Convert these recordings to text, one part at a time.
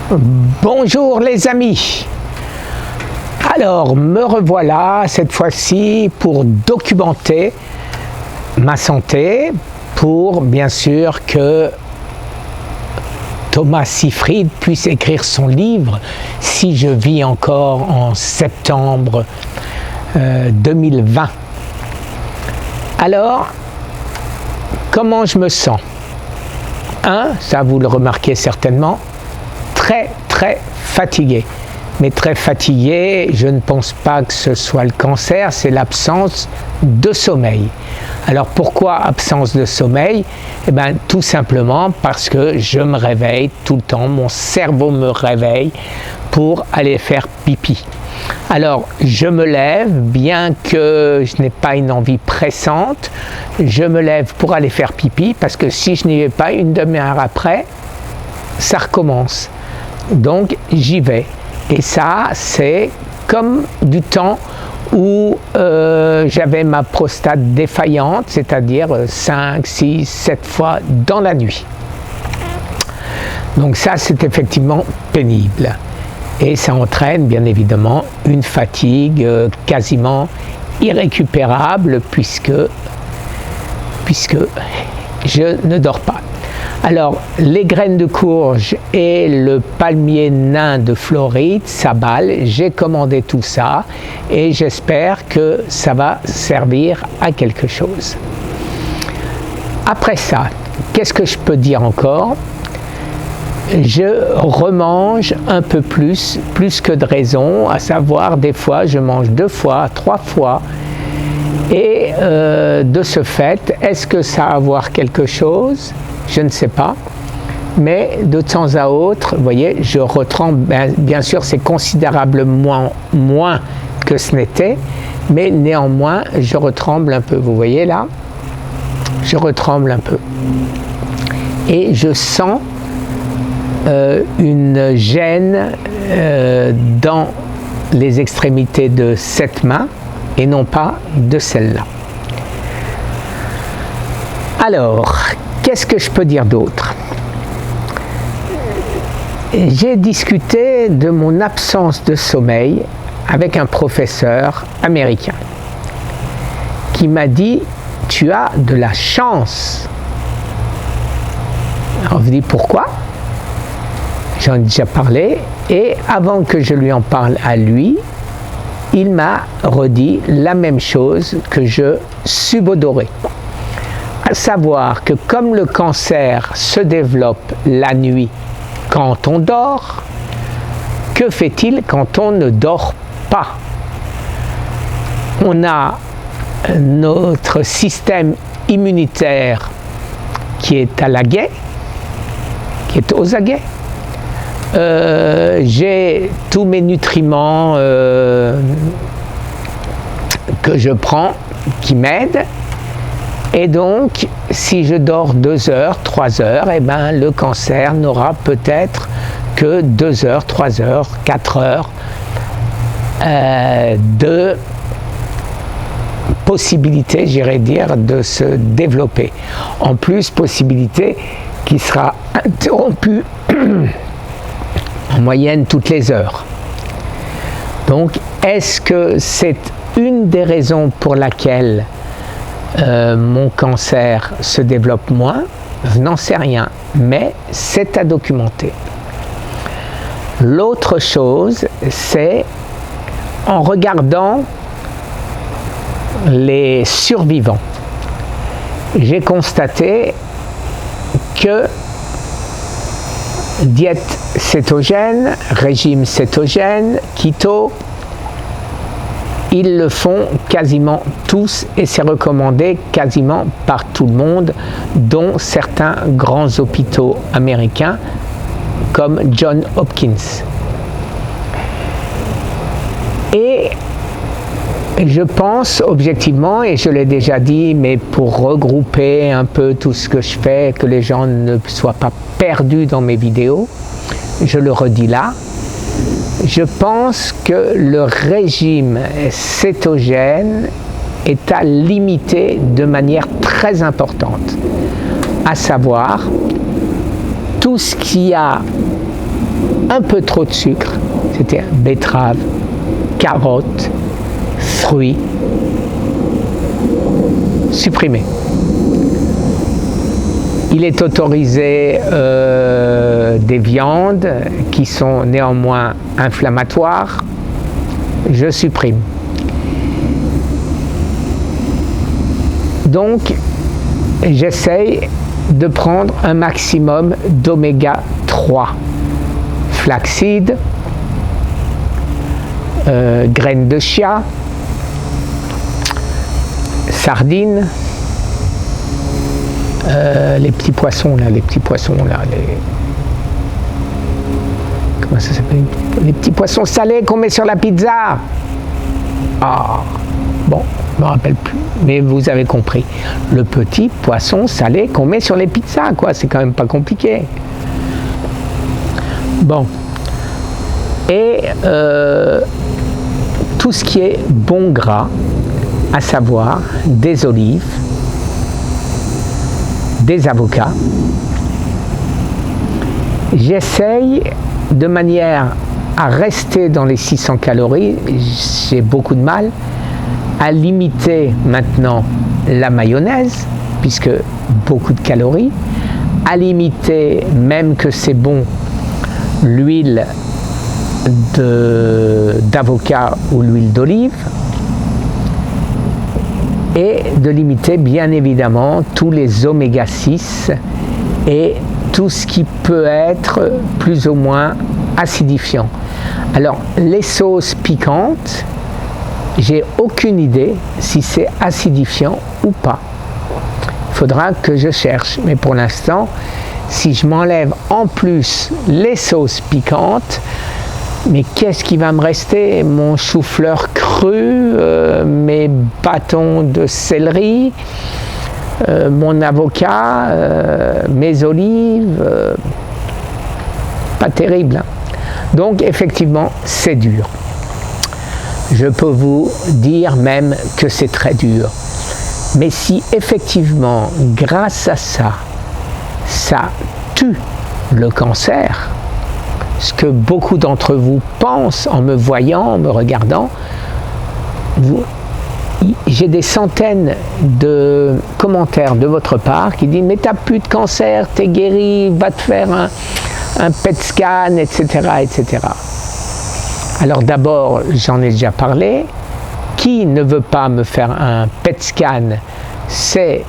Bonjour les amis. Alors me revoilà cette fois-ci pour documenter ma santé, pour bien sûr que Thomas Seyfried puisse écrire son livre si je vis encore en septembre 2020. Alors, comment je me sens? Ça vous le remarquez certainement, très fatigué. Mais très fatigué, je ne pense pas que ce soit le cancer, c'est l'absence de sommeil. Alors pourquoi absence de sommeil? Eh bien tout simplement parce que je me réveille tout le temps, mon cerveau me réveille pour aller faire pipi. Alors je me lève, bien que je n'ai pas une envie pressante, je me lève pour aller faire pipi parce que si je n'y vais pas, une demi-heure après, ça recommence. Donc j'y vais. Et ça, c'est comme du temps où j'avais ma prostate défaillante, c'est-à-dire 5, 6, 7 fois dans la nuit. Donc ça, c'est effectivement pénible. Et ça entraîne bien évidemment une fatigue quasiment irrécupérable puisque je ne dors pas. Alors, les graines de courge et le palmier nain de Floride, Sabal, j'ai commandé tout ça et j'espère que ça va servir à quelque chose. Après ça, qu'est-ce que je peux dire encore? Je remange un peu plus que de raison, à savoir des fois je mange 2 fois, 3 fois. Et de ce fait, est-ce que ça va avoir quelque chose? Je ne sais pas, mais de temps à autre, vous voyez, je retremble, bien sûr c'est considérablement moins que ce n'était, mais néanmoins je retremble un peu, vous voyez là, je retremble un peu. Et je sens une gêne dans les extrémités de cette main et non pas de celle-là. Alors, qu'est-ce que je peux dire d'autre? J'ai discuté de mon absence de sommeil avec un professeur américain qui m'a dit « Tu as de la chance ». Alors je dis « Pourquoi ?» J'en ai déjà parlé et avant que je lui en parle à lui, il m'a redit la même chose que je subodorais. À savoir que comme le cancer se développe la nuit quand on dort, que fait-il quand on ne dort pas? On a notre système immunitaire qui est à l'aguet, qui est aux aguets. J'ai tous mes nutriments que je prends qui m'aident. Et donc, si je dors 2 heures, 3 heures, eh ben, le cancer n'aura peut-être que 2 heures, 3 heures, 4 heures de possibilité, j'irais dire, de se développer. En plus, possibilité qui sera interrompue en moyenne toutes les heures. Donc, est-ce que c'est une des raisons pour laquelle mon cancer se développe moins? Je n'en sais rien, mais c'est à documenter. L'autre chose, c'est en regardant les survivants, j'ai constaté que diète cétogène, régime cétogène, keto, ils le font quasiment tous et c'est recommandé quasiment par tout le monde, dont certains grands hôpitaux américains comme Johns Hopkins. Et je pense objectivement, et je l'ai déjà dit, mais pour regrouper un peu tout ce que je fais, que les gens ne soient pas perdus dans mes vidéos, je le redis là, je pense que le régime cétogène est à limiter de manière très importante, à savoir tout ce qui a un peu trop de sucre, c'était betterave, carottes, fruits, supprimé. Il est autorisé des viandes qui sont néanmoins inflammatoires, je supprime. Donc, j'essaye de prendre un maximum d'oméga 3, flaxseed, graines de chia, sardines, les petits poissons là, comment ça s'appelle, les petits poissons salés qu'on met sur la pizza. Ah, bon, je me rappelle plus, mais vous avez compris. Le petit poisson salé qu'on met sur les pizzas, quoi. C'est quand même pas compliqué. Bon, et tout ce qui est bon gras, à savoir des olives, des avocats. J'essaye de manière à rester dans les 600 calories, j'ai beaucoup de mal, à limiter maintenant la mayonnaise, puisque beaucoup de calories, à limiter, même que c'est bon, l'huile d'avocat ou l'huile d'olive, et de limiter bien évidemment tous les oméga 6 et tout ce qui peut être plus ou moins acidifiant. Alors les sauces piquantes, j'ai aucune idée si c'est acidifiant ou pas. Il faudra que je cherche, mais pour l'instant, si je m'enlève en plus les sauces piquantes, mais qu'est-ce qui va me rester? Mon chou-fleur cru, mes bâtons de céleri, mon avocat, mes olives, pas terrible. Hein. Donc effectivement, c'est dur. Je peux vous dire même que c'est très dur. Mais si effectivement, grâce à ça, ça tue le cancer, ce que beaucoup d'entre vous pensent en me voyant, en me regardant, j'ai des centaines de commentaires de votre part qui disent « mais t'as plus de cancer, t'es guéri, va te faire un PET scan, etc. etc. » Alors d'abord, j'en ai déjà parlé, qui ne veut pas me faire un PET scan, c'est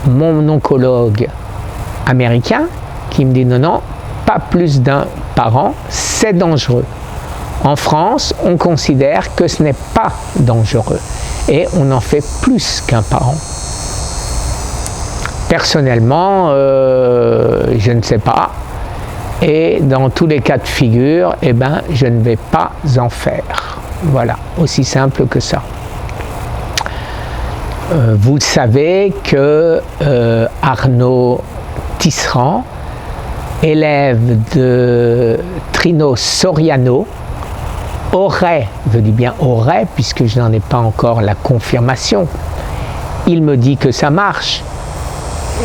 mon oncologue américain qui me dit « non, non, pas plus d'un par an, c'est dangereux. » En France, on considère que ce n'est pas dangereux et on en fait plus qu'un par an. Personnellement, je ne sais pas, et dans tous les cas de figure, eh ben, je ne vais pas en faire. Voilà, aussi simple que ça. Vous savez que Arnaud Tisserand, élève de Trino Soriano, aurait, je dis bien aurait, puisque je n'en ai pas encore la confirmation, il me dit que ça marche.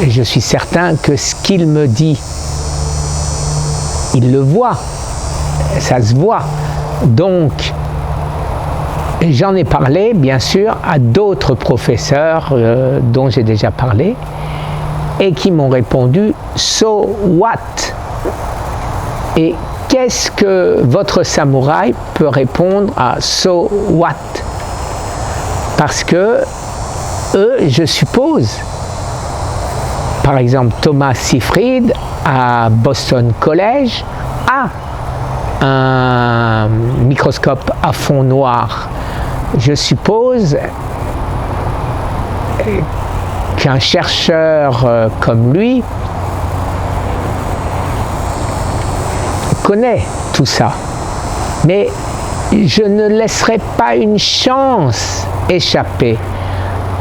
Et je suis certain que ce qu'il me dit, il le voit, ça se voit. Donc, j'en ai parlé, bien sûr, à d'autres professeurs dont j'ai déjà parlé, et qui m'ont répondu « So what ?» Et qu'est-ce que votre samouraï peut répondre à « So what ?» Parce que eux, je suppose, par exemple Thomas Seyfried à Boston College a un microscope à fond noir. Je suppose qu'un chercheur comme lui connaît tout ça. Mais je ne laisserai pas une chance échapper,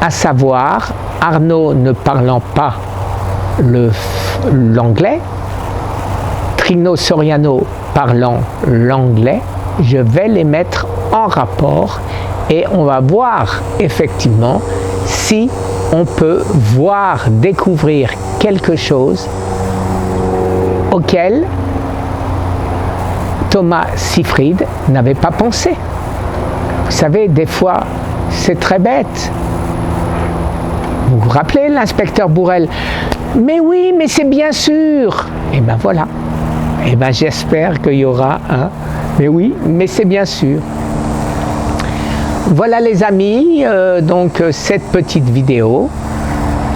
à savoir Arnaud ne parlant pas l'anglais, Trino Soriano parlant l'anglais, je vais les mettre en rapport et on va voir effectivement si on peut découvrir quelque chose auquel Thomas Seyfried n'avait pas pensé. Vous savez, des fois, c'est très bête. Vous vous rappelez l'inspecteur Bourrel? Mais oui, mais c'est bien sûr. Et ben voilà. Et ben j'espère qu'il y aura un. Mais oui, mais c'est bien sûr. Voilà les amis, donc cette petite vidéo.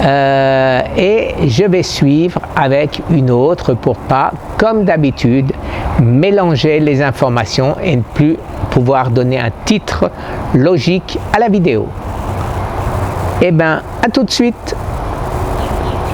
Et je vais suivre avec une autre pour pas, comme d'habitude, mélanger les informations et ne plus pouvoir donner un titre logique à la vidéo. Eh bien, à tout de suite.